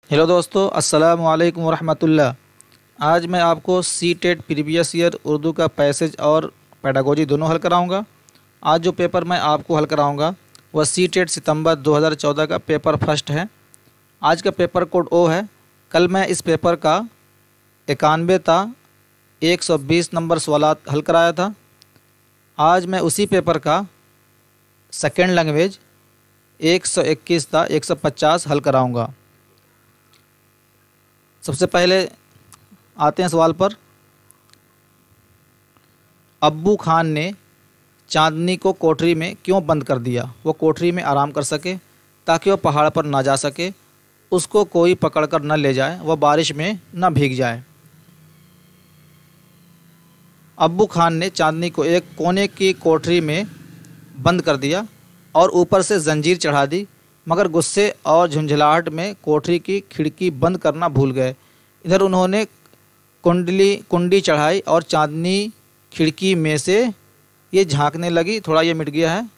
Hello दोस्तों, अस्सलाम वालेकुम वरहमतुल्लाह। आज मैं आपको सी-टेट प्रीवियस ईयर उर्दू का पैसेज और पेडागोजी दोनों हल कराऊंगा। आज जो पेपर मैं आपको हल कराऊंगा वह सी-टेट सितंबर 2014 का पेपर फर्स्ट है। आज का पेपर कोड ओ है। कल मैं इस पेपर का 91 था 120 नंबर सवालात हल कराया था। आज मैं उसी पेपर का सेकेंड लैंग्वेज 121 था 150 हल कराऊंगा। सबसे पहले आते हैं सवाल पर। अब्बू खान ने चांदनी को कोठरी में क्यों बंद कर दिया? वो कोठरी में आराम कर सके, ताकि वह पहाड़ पर ना जा सके, उसको कोई पकड़ कर न ले जाए, वह बारिश में न भीग जाए। अब्बू खान ने चांदनी को एक कोने की कोठरी में बंद कर दिया और ऊपर से जंजीर चढ़ा दी, मगर गुस्से और झुंझलाहट में कोठरी की खिड़की बंद करना भूल गए। इधर उन्होंने कुंडी चढ़ाई और चांदनी खिड़की में से ये झांकने लगी। थोड़ा ये मिट गया है,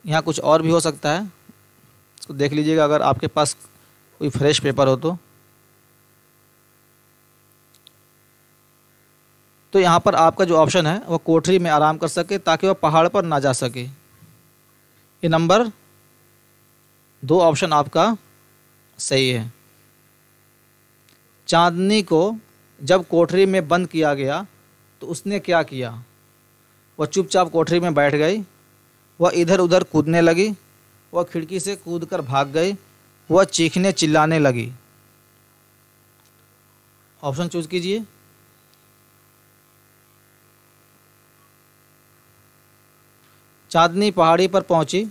यहाँ कुछ और भी हो सकता है, इसको देख लीजिएगा अगर आपके पास कोई फ्रेश पेपर हो तो यहाँ पर आपका जो ऑप्शन है वह कोठरी में आराम कर सके, ताकि वह पहाड़ पर ना जा सके। ये नंबर 2 ऑप्शन आपका सही है। चांदनी को जब कोठरी में बंद किया गया तो उसने क्या किया? वह चुपचाप कोठरी में बैठ गई, वह इधर उधर कूदने लगी, वह खिड़की से कूदकर भाग गई, वह चीखने चिल्लाने लगी। ऑप्शन चूज कीजिए। चांदनी पहाड़ी पर पहुंची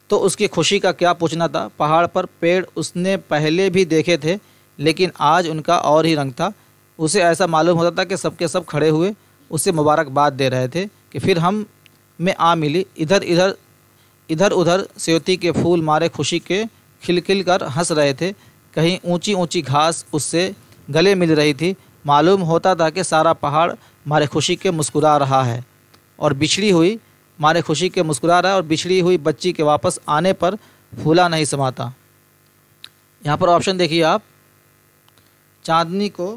तो उसकी खुशी का क्या पूछना था। पहाड़ पर पेड़ उसने पहले भी देखे थे, लेकिन आज उनका और ही रंग था। उसे ऐसा मालूम होता था कि सबके सब खड़े हुए उसे मुबारकबाद दे रहे थे कि फिर हम में आ मिली। इधर उधर सेवती के फूल मारे खुशी के खिलखिल कर हंस रहे थे। कहीं ऊंची ऊंची घास उससे गले मिल रही थी। मालूम होता था कि सारा पहाड़ मारे खुशी के मुस्कुरा रहा है और बिछड़ी हुई मारे खुशी के मुस्कुरा रहा है, और बिछड़ी हुई बच्ची के वापस आने पर फूला नहीं समाता। यहाँ पर ऑप्शन देखिए आप। चांदनी को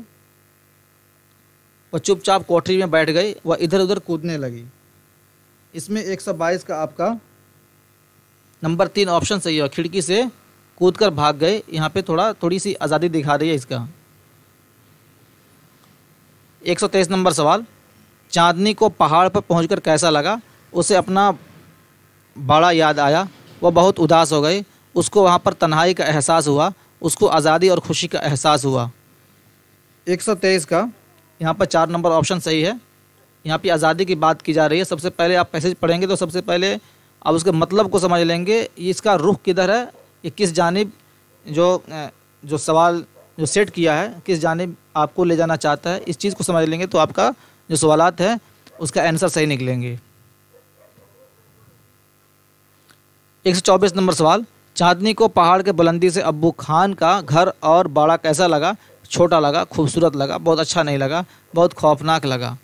वह चुपचाप कोठरी में बैठ गई, वह इधर उधर कूदने लगी। इसमें 122 का आपका नंबर 3 ऑप्शन सही है। खिड़की से कूदकर भाग गए, यहाँ पे थोड़ी सी आज़ादी दिखा रही है इसका। 123 नंबर सवाल। चांदनी को पहाड़ पर पहुंचकर कैसा लगा? उसे अपना बाड़ा याद आया, वह बहुत उदास हो गई। उसको वहाँ पर तन्हाई का एहसास हुआ, उसको आज़ादी और खुशी का एहसास हुआ। 123 का यहाँ पर 4 नंबर ऑप्शन सही है। यहाँ पे आज़ादी की बात की जा रही है। सबसे पहले आप पैसेज पढ़ेंगे तो सबसे पहले आप उसके मतलब को समझ लेंगे। ये इसका रुख किधर है, ये किस जानिब जो सवाल जो सेट किया है, किस जानिब आपको ले जाना चाहता है, इस चीज़ को समझ लेंगे तो आपका जो सवालात है उसका आंसर सही निकलेंगे। 124 नंबर सवाल। चांदनी को पहाड़ के बुलंदी से अब्बू खान का घर और बाड़ा कैसा लगा? छोटा लगा, खूबसूरत लगा, बहुत अच्छा नहीं लगा, बहुत खौफनाक लगा।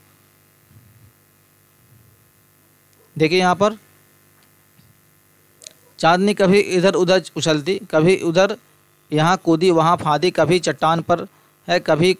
देखिए यहाँ पर चांदनी कभी इधर उधर उछलती, कभी उधर यहाँ कूदी वहाँ फांदी, कभी चट्टान पर है, कभी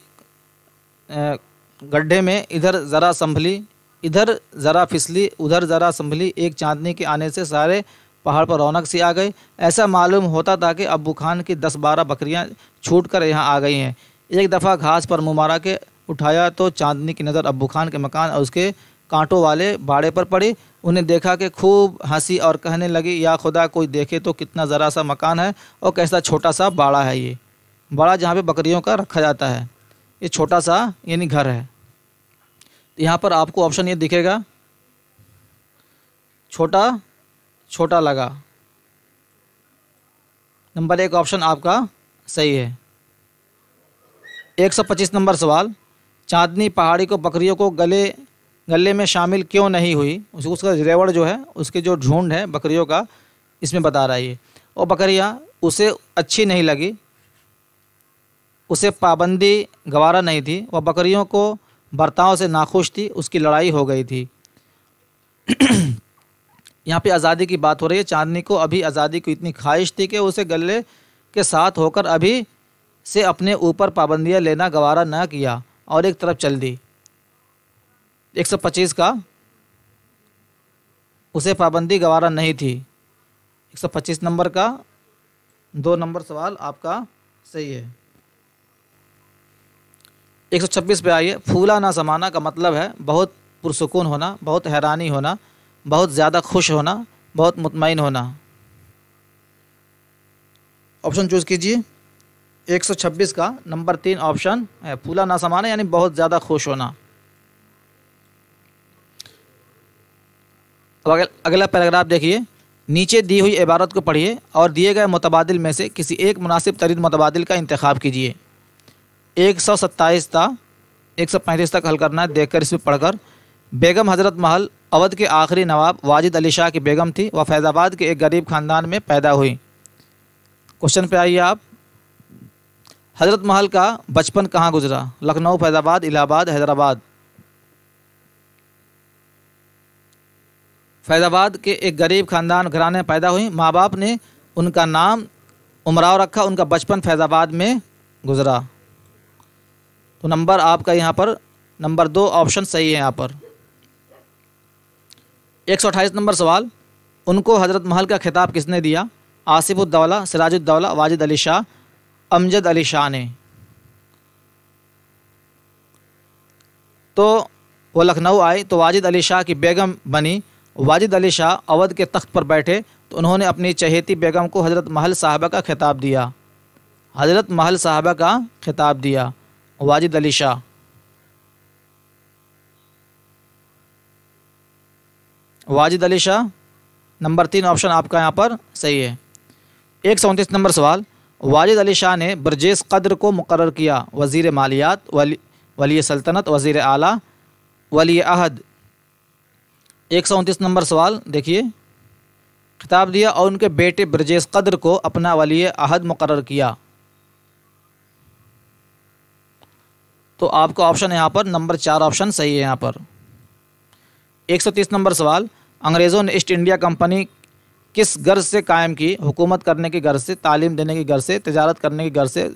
गड्ढे में, इधर ज़रा संभली, इधर ज़रा फिसली, उधर ज़रा संभली। एक चांदनी के आने से सारे पहाड़ पर रौनक सी आ गई। ऐसा मालूम होता था कि अब्बू खान की 10-12 बकरियां छूट कर यहाँ आ गई हैं। एक दफ़ा घास पर मुँह मारा के उठाया तो चांदनी की नज़र अब्बू खान के मकान और उसके कांटों वाले बाड़े पर पड़ी। उन्हें देखा कि खूब हंसी और कहने लगी, या खुदा, कोई देखे तो कितना ज़रा सा मकान है और कैसा छोटा सा बाड़ा है। ये बाड़ा जहाँ पे बकरियों का रखा जाता है, ये छोटा सा यानी घर है। तो यहाँ पर आपको ऑप्शन ये दिखेगा, छोटा छोटा लगा। नंबर 1 ऑप्शन आपका सही है। 125 नंबर सवाल। चांदनी पहाड़ी को बकरियों को गले में शामिल क्यों नहीं हुई? उसका रेवड़ जो है, उसके जो झुंड है बकरियों का, इसमें बता रहा है ये। और बकरियां उसे अच्छी नहीं लगी, उसे पाबंदी गवारा नहीं थी, वह बकरियों को बर्ताव से नाखुश थी, उसकी लड़ाई हो गई थी। यहाँ पे आज़ादी की बात हो रही है। चांदनी को अभी आज़ादी की इतनी ख्वाहिश थी कि उसे के साथ होकर अभी से अपने ऊपर पाबंदियां लेना गवारा न किया और एक तरफ चल दी। 125 का उसे पाबंदी गवारा नहीं थी। 125 नंबर का 2 नंबर सवाल आपका सही है। 126 पे आइए। फूला ना समाना का मतलब है बहुत पुरसुकून होना, बहुत हैरानी होना, बहुत ज़्यादा खुश होना, बहुत मुतमईन होना। ऑप्शन चूज़ कीजिए। 126 का नंबर 3 ऑप्शन है, फूला ना समाना यानी बहुत ज़्यादा खुश होना। अब अगला पैराग्राफ देखिए। नीचे दी हुई इबारत को पढ़िए और दिए गए मुतबादिल में से किसी एक मुनासिब तरीन मुतबादिल का इंतखाब कीजिए। 127 था, 135 तक हल करना है, देखकर इसमें पढ़कर। बेगम हज़रत महल अवध के आखिरी नवाब वाजिद अली शाह की बेगम थी। वह फैज़ाबाद के एक गरीब ख़ानदान में पैदा हुई। क्वेश्चन पे आइए आप। हज़रत महल का बचपन कहाँ गुजरा? लखनऊ, फैज़ाबाद, इलाहाबाद, हैदराबाद। फैज़ाबाद के एक गरीब ख़ानदान घराने में पैदा हुई। माँ बाप ने उनका नाम उमराव रखा। उनका बचपन फैज़ाबाद में गुजरा। तो नंबर आपका यहाँ पर नंबर 2 ऑप्शन सही है। यहाँ पर 128 नंबर सवाल। उनको हज़रत महल का खिताब किसने दिया? आसिफुद्दौला, सिराजुद्दौला, वाजिद अली शाह, अमजद अली शाह ने। तो वो लखनऊ आए तो वाजिद अली शाह की बेगम बनी। वाजिद अली शाह अवध के तख्त पर बैठे तो उन्होंने अपनी चहेती बेगम को हज़रत महल साहबा का खिताब दिया। हज़रत महल साहबा का खिताब दिया वाजिद अली शाह। वाजिद अली शाह नंबर 3 ऑप्शन आपका यहाँ पर सही है। 129 नंबर सवाल। वाजिद अली शाह ने बरजेस कद्र को मुकर्रर किया। वज़ीर मालियात, वली सल्तनत, वज़ीर आला, वली अहद। 129 नंबर सवाल देखिए। खिताब दिया और उनके बेटे बरजेस कद्र को अपना वली अहद मुकर्रर किया। तो आपका ऑप्शन यहाँ पर नंबर 4 ऑप्शन सही है। यहाँ पर 130 नंबर सवाल। अंग्रेज़ों ने ईस्ट इंडिया कंपनी किस गर्ज से कायम की? हुकूमत करने की गर्ज से, तालीम देने की गर्ज से, तिजारत करने की गर्ज से,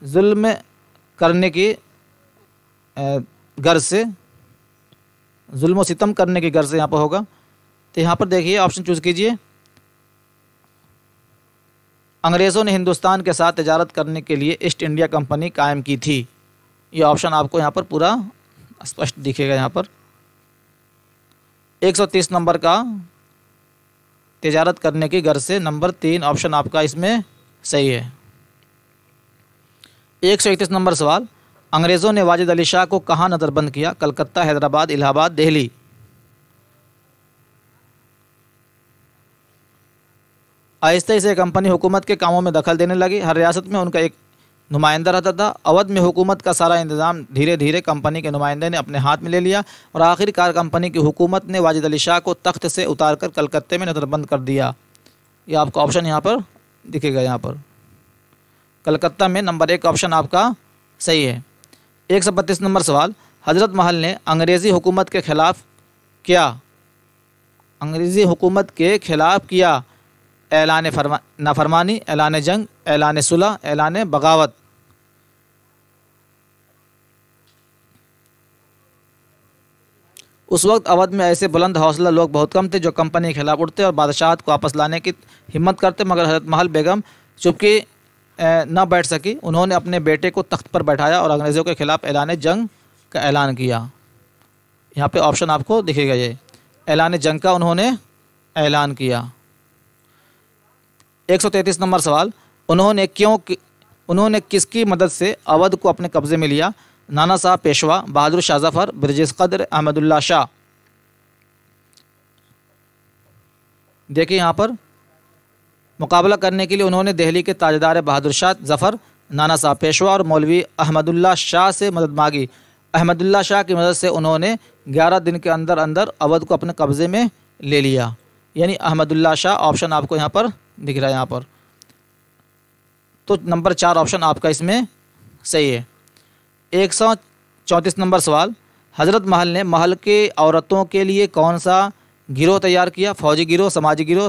जुल्म करने की गर्ज से, जुल्म सितम करने की गर्ज से यहाँ पर होगा। तो यहाँ पर देखिए ऑप्शन चूज़ कीजिए। अंग्रेज़ों ने हिंदुस्तान के साथ तिजारत करने के लिए ईस्ट इंडिया कंपनी कायम की थी। ये ऑप्शन आपको यहाँ पर पूरा स्पष्ट दिखेगा। यहाँ पर 130 नंबर का तिजारत करने की गर्ज से नंबर 3 ऑप्शन आपका इसमें सही है। 131 नंबर सवाल। अंग्रेज़ों ने वाजिद अली शाह को कहाँ नज़रबंद किया? कलकत्ता, हैदराबाद, इलाहाबाद, दिल्ली। आहिस्ते से कंपनी हुकूमत के कामों में दखल देने लगी। हर रियासत में उनका एक नुमाइंदा रहता था। अवध में हुकूमत का सारा इंतज़ाम धीरे धीरे कंपनी के नुमाइंदे ने अपने हाथ में ले लिया और आखिरकार कंपनी की हुकूमत ने वाजिद अली शाह को तख्त से उतारकर कलकत्ते में नज़रबंद कर दिया। ये आपका ऑप्शन यहाँ पर दिखेगा। यहाँ पर कलकत्ता में नंबर 1 ऑप्शन आपका सही है। 132 नंबर सवाल। हज़रत महल ने अंग्रेज़ी हुकूमत के ख़िलाफ़ क्या? अंग्रेज़ी हुकूमत के ख़िलाफ़ किया? ऐलान नाफरमानी, ऐलान जंग, ऐलान सुलह, ऐलान बगावत। उस वक्त अवध में ऐसे बुलंद हौसला लोग बहुत कम थे जो कंपनी के खिलाफ उठते और बादशाहत को वापस लाने की हिम्मत करते, मगर हज़रत महल बेगम चुपके न बैठ सकी। उन्होंने अपने बेटे को तख्त पर बैठाया और अंग्रेज़ों के खिलाफ ऐलान जंग का ऐलान किया। यहाँ पे ऑप्शन आपको दिखेगा। ये ऐलान जंग का उन्होंने ऐलान किया। 133 नंबर सवाल। उन्होंने किसकी मदद से अवध को अपने कब्ज़े में लिया? नाना साहब पेशवा, बहादुर शाह जफ़र, बरजेस कद्र, अहमदुल्ला शाह। देखिए यहाँ पर मुकाबला करने के लिए उन्होंने दिल्ली के ताजदार बहादुर शाह जफ़र, नाना साहब पेशवा और मौलवी अहमदुल्ला शाह से मदद मांगी। अहमदुल्ला शाह की मदद से उन्होंने 11 दिन के अंदर अंदर अवध को अपने कब्ज़े में ले लिया। यानी अहमदुल्ला शाह ऑप्शन आपको यहाँ पर दिख रहा है। यहाँ पर तो नंबर 4 ऑप्शन आपका इसमें सही है। 134 नंबर सवाल। हज़रत महल ने महल के औरतों के लिए कौन सा गिरोह तैयार किया? फौजी गिरोह, समाजी गिरोह,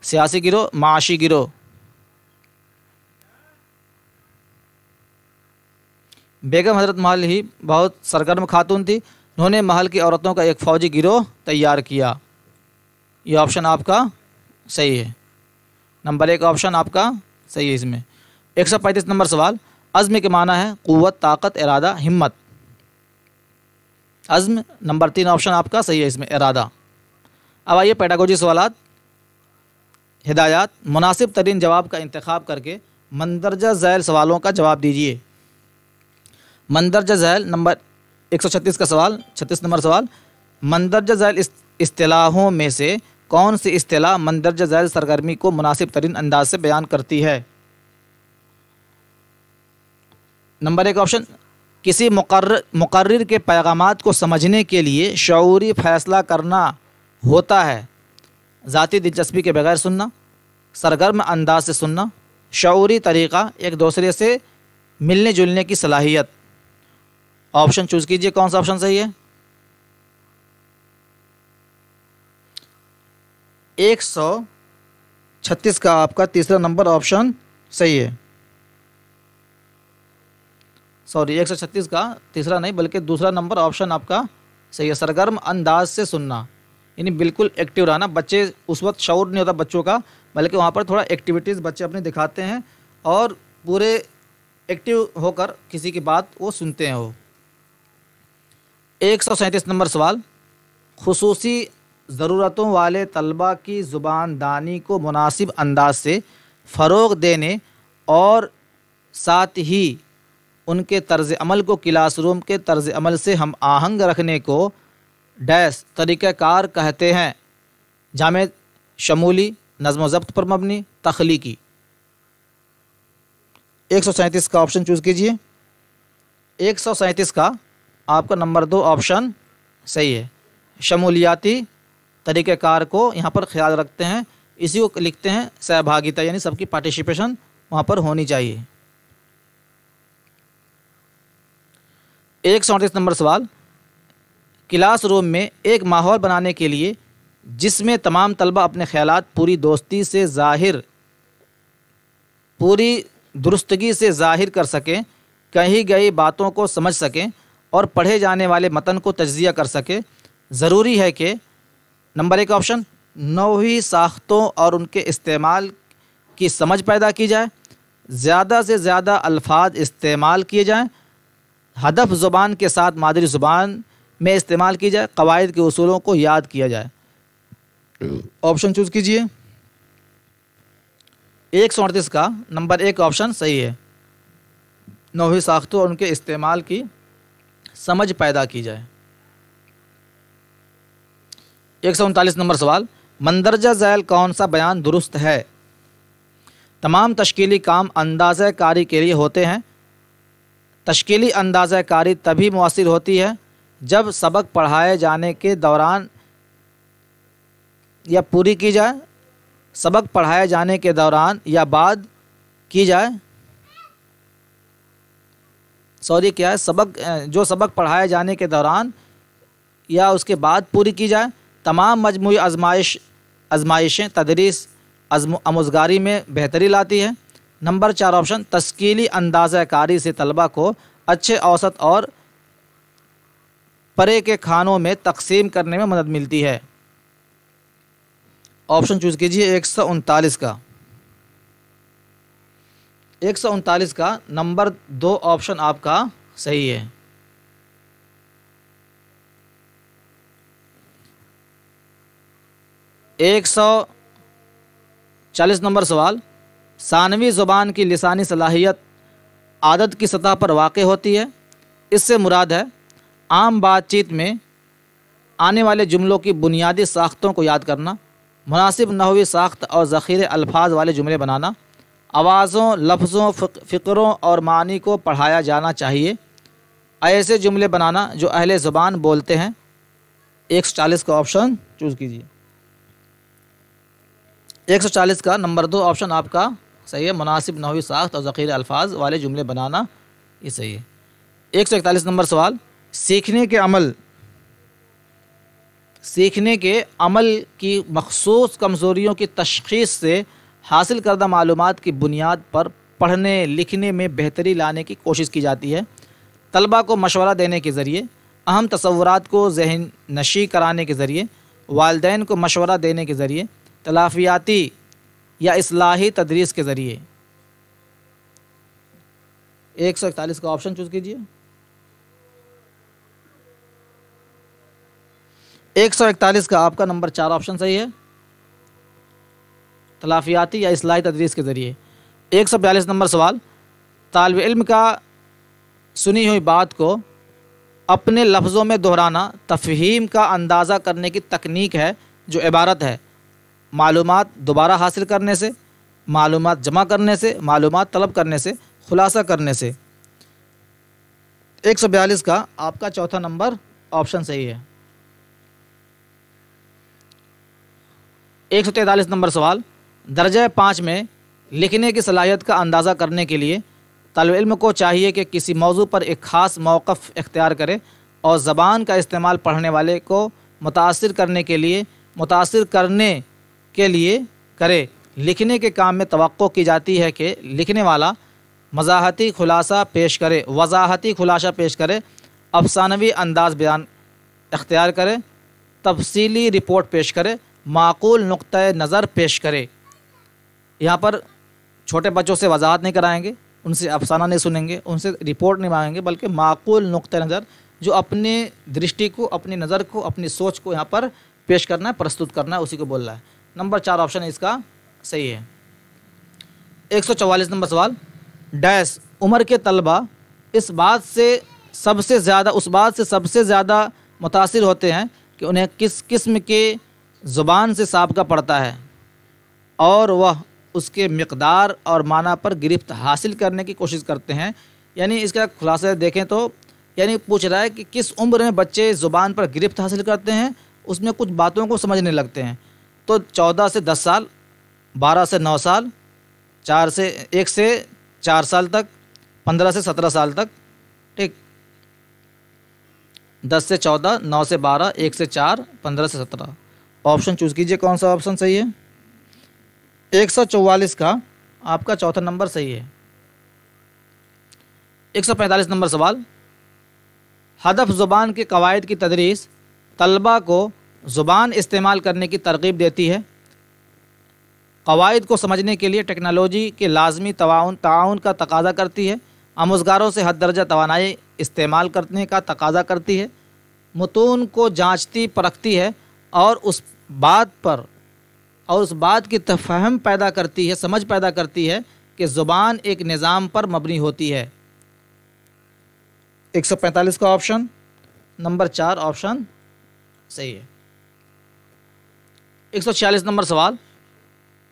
सियासी गिरोह, माशी गिरोह। बेगम हज़रत महल ही बहुत सरगर्म खातून थी, उन्होंने महल की औरतों का एक फ़ौजी गिरोह तैयार किया। ये ऑप्शन आपका सही है, नंबर 1 ऑप्शन आपका सही है इसमें। 135 नंबर सवाल, अज़्म के माना है क़ुव्वत, ताकत, इरादा, हिम्मत। अज़्म नंबर 3 ऑप्शन आपका सही है इसमें, इरादा। अब आइए पेडागोजी सवालात, हिदायत। मुनासिब तरीन जवाब का इंतखाब करके मंदरजा झैल सवालों का जवाब दीजिए। मंदरजा झैल नंबर 136 का सवाल, 36 नंबर सवाल, मंदरजा झैल इस्तिलाहों में से कौन सी इस्तिलाह मंदरजा झैल सरगर्मी को मुनासिब तरीन अंदाज से बयान करती है? नंबर 1 ऑप्शन, किसी मुकर्रिर के पैगामात को समझने के लिए शऊरी फ़ैसला करना होता है। ज़ाती दिलचस्पी के बगैर सुनना, सरगर्म अंदाज से सुनना, शऊरी तरीक़ा, एक दूसरे से मिलने जुलने की सलाहियत। ऑप्शन चूज़ कीजिए, कौन सा ऑप्शन सही है? 136 का आपका तीसरा नंबर ऑप्शन सही है। सॉरी, 136 का तीसरा नहीं बल्कि दूसरा नंबर ऑप्शन आपका सही है। सरगर्म अंदाज से सुनना यानी बिल्कुल एक्टिव रहना। बच्चे उस वक्त शऊर नहीं होता बच्चों का, बल्कि वहाँ पर थोड़ा एक्टिविटीज़ बच्चे अपने दिखाते हैं और पूरे एक्टिव होकर किसी की बात वो सुनते हैं। वो 137 नंबर सवाल, खुसूसी ज़रूरतों वाले तलबा की ज़ुबान दानी को मुनासिब अंदाज से फ़रोग़ देने और साथ ही उनके तर्ज़ अमल को क्लासरूम के तर्ज़ अमल से हम आहंग रखने को डैश तरीक़ाकार कहते हैं। जामे, शमूली, नज़्म ज़ब्त पर मबनी, तख्लीकी। 137 का ऑप्शन चूज़ कीजिए। 137 का आपका नंबर 2 ऑप्शन सही है। शमूलियाती तरीक़ाकार को यहाँ पर ख्याल रखते हैं, इसी को लिखते हैं सहभागिता, यानी सबकी पार्टिसिपेशन वहाँ पर होनी चाहिए। 138 नंबर सवाल, क्लासरूम में एक माहौल बनाने के लिए जिसमें तमाम तलबा अपने ख़यालात पूरी दोस्ती से ज़ाहिर, पूरी दुरुस्तगी से ज़ाहिर कर सकें, कही गई बातों को समझ सकें और पढ़े जाने वाले मतन को तज्ज़िया कर सकें, ज़रूरी है कि नंबर 1 ऑप्शन, नौवीं साख्तों और उनके इस्तेमाल की समझ पैदा की जाए, ज़्यादा से ज़्यादा अल्फाज इस्तेमाल किए जाएँ, हदफ ज़ुबान के साथ मादरी ज़ुबान में इस्तेमाल की जाए, क़वाइद के उसूलों को याद किया जाए। ऑप्शन चूज़ कीजिए। 138 का नंबर 1 ऑप्शन सही है। नौवीं साख्तों और उनके इस्तेमाल की समझ पैदा की जाए। 139 नंबर सवाल, मंदरजा झैल कौन सा बयान दुरुस्त है? तमाम तश्कीली काम अंदाज़ा कारी के लिए होते हैं। तश्कीली अंदाज़ा कारी तभी मुअस्सिर होती है जब सबक पढ़ाए जाने के दौरान या पूरी की जाए, सबक पढ़ाए जाने के दौरान या बाद की जाए। सॉरी, क्या है, जो सबक पढ़ाए जाने के दौरान या उसके बाद पूरी की जाए। तमाम मजमूई आजमाइशें तदरीस आमुज़गारी में बेहतरी लाती है। नंबर 4 ऑप्शन, तश्कीली अंदाज़ा कारी से तलबा को अच्छे औसत और परे के खानों में तकसीम करने में मदद मिलती है। ऑप्शन चूज़ कीजिए 139 का। 139 का नंबर 2 ऑप्शन आपका सही है। एक 140 नंबर सवाल, सानवी ज़ुबान की लिसानी सलाहियत आदत की सतह पर वाक़ होती है। इससे मुराद है आम बातचीत में आने वाले जुमलों की बुनियादी साख्तों को याद करना, मुनासिब नहवी साख्त और ज़ख़ीरे अल्फाज वाले जुमले बनाना, आवाज़ों, लफ्ज़ों, फ़िक्रों और मानी को पढ़ाया जाना चाहिए, ऐसे जुमले बनाना जो अहले ज़ुबान बोलते हैं। 140 का ऑप्शन चूज़ कीजिए। 140 का नंबर 2 ऑप्शन आपका सही है। मुनासिब नहवी साख्त और ज़ख़ीरे अल्फाज वाले जुमले बनाना, ये सही है। 141 नंबर सवाल, सीखने के अमल की मखसूस कमज़ोरियों की तशख़ीस से हासिल करदा मालूमात की बुनियाद पर पढ़ने लिखने में बेहतरी लाने की कोशिश की जाती है। तलबा को मशवरा देने के ज़रिए, अहम तसव्वुरात को ज़हन नशी कराने के ज़रिए, वालिदैन को मशवरा देने के ज़रिए, तलाफ़ियाती या इस्लाही तदरीस के ज़रिए। 141 का ऑप्शन चूज़ कीजिए। 141 का आपका नंबर 4 ऑप्शन सही है, तलाफ़ियाती या इस्लाही तदरीस के ज़रिए। 142 नंबर सवाल, तालिब इल्म का सुनी हुई बात को अपने लफ्ज़ों में दोहराना तफ़हीम का अंदाज़ा करने की तकनीक है जो इबारत है मालूमात दोबारा हासिल करने से, मालूमात जमा करने से, मालूमात तलब करने से, खुलासा करने से। 142 का आपका चौथा नंबर ऑप्शन सही है। 143 नंबर सवाल, दर्जा 5 में लिखने की सलाहियत का अंदाज़ा करने के लिए तालिब इल्म को चाहिए कि किसी मौजू पर एक ख़ास मौक़िफ़ इख्तियार करे और ज़बान का इस्तेमाल पढ़ने वाले को मुतासिर करने के लिए करे। लिखने के काम में तवक्को की जाती है कि लिखने वाला वज़ाहती खुलासा पेश करे, अफसानवी अंदाज़ बयान इख्तियार करे, तफसीली रिपोर्ट पेश करे, माक़ूल नुक्ता नज़र पेश करे। यहाँ पर छोटे बच्चों से वजाहत नहीं कराएंगे, उनसे अफसाना नहीं सुनेंगे, उनसे रिपोर्ट नहीं मांगेंगे, बल्कि माक़ूल नुक्ता नज़र जो अपने दृष्टि को, अपनी नज़र को, अपनी सोच को यहाँ पर पेश करना है, प्रस्तुत करना है, उसी को बोल रहा है। नंबर 4 ऑप्शन इसका सही है। 144 नंबर सवाल, डैश उम्र के तलबा उस बात से सबसे ज़्यादा मुतासिर होते हैं कि उन्हें किस किस्म के ज़ुबान से साबका पड़ता है और वह उसके मिक़दार और माना पर गिरफ्त हासिल करने की कोशिश करते हैं। यानी इसका खुलासा देखें तो यानी पूछ रहा है कि किस उम्र में बच्चे ज़ुबान पर गिरफ्त हासिल करते हैं, उसमें कुछ बातों को समझने लगते हैं। तो 14 से 10 साल, 12 से 9 साल, 1 से 4 साल तक, 15 से 17 साल तक, ठीक, 10 से 14, 9 से 12, 1 से 4, 15 से 17। ऑप्शन चूज़ कीजिए कौन सा ऑप्शन सही है। 144 का आपका चौथा नंबर सही है। 145 नंबर सवाल, हदफ ज़ुबान के कवायद की तदरीस तलबा को ज़ुबान इस्तेमाल करने की तरगीब देती है। कवायद को समझने के लिए टेक्नोलॉजी के लाजमी ताउन का तकाज़ा करती है। आमुज़गारों से हद दर्जा तवानाई इस्तेमाल करने का तकाज़ा करती है। मुतून को जांचती परखती है और उस बात की तफ़हम पैदा करती है, समझ पैदा करती है कि ज़ुबान एक निज़ाम पर मबनी होती है। 145 का ऑप्शन नंबर 4 ऑप्शन सही है। 146 नंबर सवाल,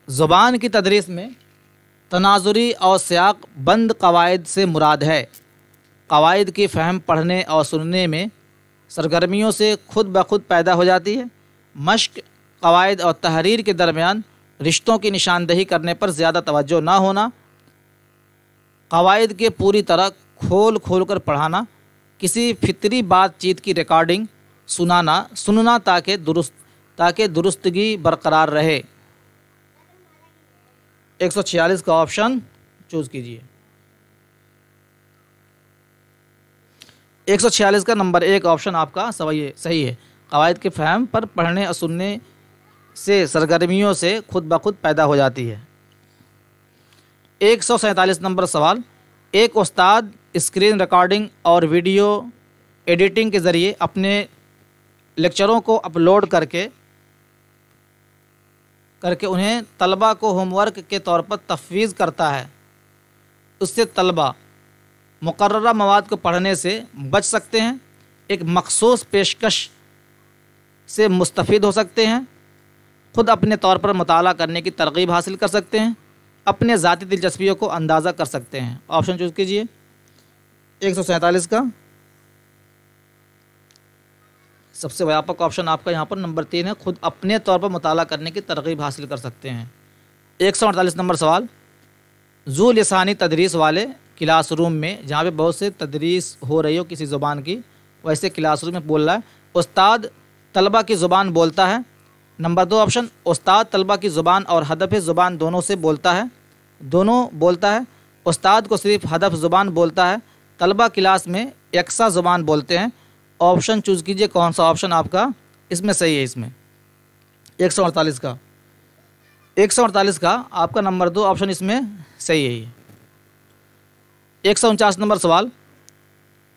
ज़ुबान की तदरीस में तनाजुरी और सियाक बंद कवायद से मुराद है। कवायद की फ़हम पढ़ने और सुनने में सरगर्मियों से खुद ब खुद पैदा हो जाती है। मश्क, कवायद और तहरीर के दरमियान रिश्तों की निशानदही करने पर ज़्यादा तवज्जो ना होना, कवायद के पूरी तरह खोल कर पढ़ाना, किसी फितरी बातचीत की रिकॉर्डिंग सुनना ताकि दुरुस्तगी बरकरार रहे। 146 का ऑप्शन चूज़ कीजिए। 146 का नंबर 1 ऑप्शन आपका सही है। कवायद के फ़हम पर पढ़ने और सुनने से सरगर्मियों से खुद ब खुद पैदा हो जाती है। 147 नंबर सवाल, एक उस्ताद स्क्रीन रिकॉर्डिंग और वीडियो एडिटिंग के ज़रिए अपने लेक्चरों को अपलोड करके उन्हें तलबा को होमवर्क के तौर पर तफवीज़ करता है। उससे तलबा मुकर्ररा मवाद को पढ़ने से बच सकते हैं, एक मखसूस पेशकश से मुस्तफ़ीद हो सकते हैं, खुद अपने तौर पर मुताला करने की तरगीब हासिल कर सकते हैं, अपने ज़ाती दिलचस्पियों को अंदाज़ा कर सकते हैं। ऑप्शन चूज़ कीजिए। 147 का सबसे व्यापक ऑप्शन आपका यहाँ पर नंबर 3 है, खुद अपने तौर पर मुताला करने की तरगीब हासिल कर सकते हैं। 148 नंबर सवाल, ज़ू लिसानी तदरीस वाले क्लासरूम में, जहाँ पे बहुत से तदरीस हो रही हो किसी ज़ुबान की, वैसे क्लासरूम में बोल रहा है, उस्ताद तलबा की ज़ुबान बोलता है। नंबर 2 ऑप्शन, उस्ताद तलबा की ज़ुबान और हदफ ज़ुबान दोनों बोलता है। उस्ताद को सिर्फ हदफ ज़ुबान बोलता है तलबा क्लास में यकसा ज़ुबान बोलते हैं। ऑप्शन चूज़ कीजिए कौन सा ऑप्शन आपका इसमें सही है। इसमें 148 का 148 का आपका नंबर 2 ऑप्शन इसमें सही है। 149 नंबर सवाल,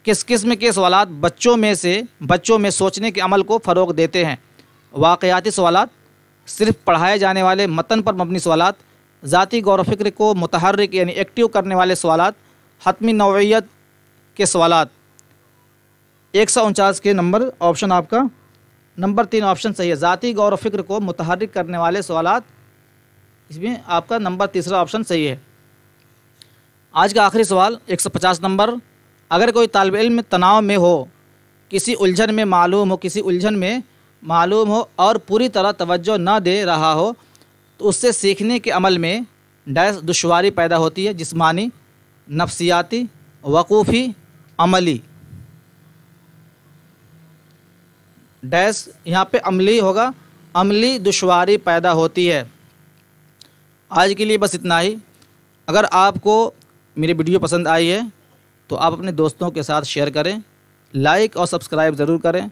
किस किस्म के सवालात बच्चों में सोचने के अमल को फ़रोग़ देते हैं? वाक़याती सवालात, सिर्फ पढ़ाए जाने वाले मतन पर मबनी सवालात, ज़ाती गौर व फ़िक्र को मुतहर्रिक यानी एक्टिव करने वाले सवालात, हतमी नौइयत के सवालात। 149 के नंबर ऑप्शन आपका नंबर 3 ऑप्शन सही है। ज़ाती गौर व फ़िक्र को मुतहर्रिक करने वाले सवालात, इसमें आपका नंबर तीसरा ऑप्शन सही है। आज का आखिरी सवाल 150 नंबर, अगर कोई तालिब इल्म तनाव में हो, किसी उलझन में मालूम हो और पूरी तरह तवज्जो न दे रहा हो, तो उससे सीखने के अमल में डैश दुश्वारी पैदा होती है, जिस्मानी, नफ्सियाती, वक़ूफ़ी, अमली। डैश यहाँ पे अमली होगा, अमली दुश्वारी पैदा होती है। आज के लिए बस इतना ही। अगर आपको मेरी वीडियो पसंद आई है तो आप अपने दोस्तों के साथ शेयर करें, लाइक और सब्सक्राइब ज़रूर करें।